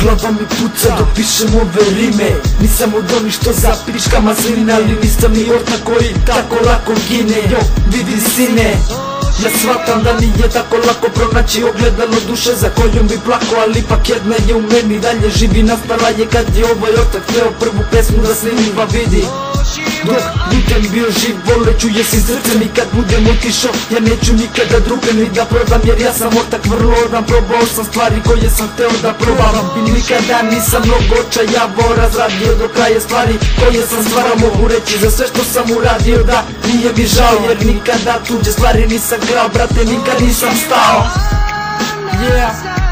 Glava mi puca dok pišem ove rime. Nisam od onih što za pickama sline, ali nisam ni ortak koji tako lako gine. Jo, vidi sine, ja shvatam da nije tako lako pronaći ogledalo duše za kojom bi plako, ali ipak jedna je u meni, dalje živi. Nastala je kad je ovaj ortak hteo prvu pesmu da snimi, pa vidi. Dok budem bio živ, voleću je si srce, mi kad budem otišao, ja neću nikada druge ni da prodam, jer ja sam ortak vrlo odan. Probao sam stvari koje sam hteo da probavam i nikada nisam mnogo očajavao, razradio do kraja stvari koje sam stvarao. Mogu reći za sve što sam uradio da nije mi žao, jer nikada tuđe stvari nisam grao, brate, nikad nisam stao. Yeah.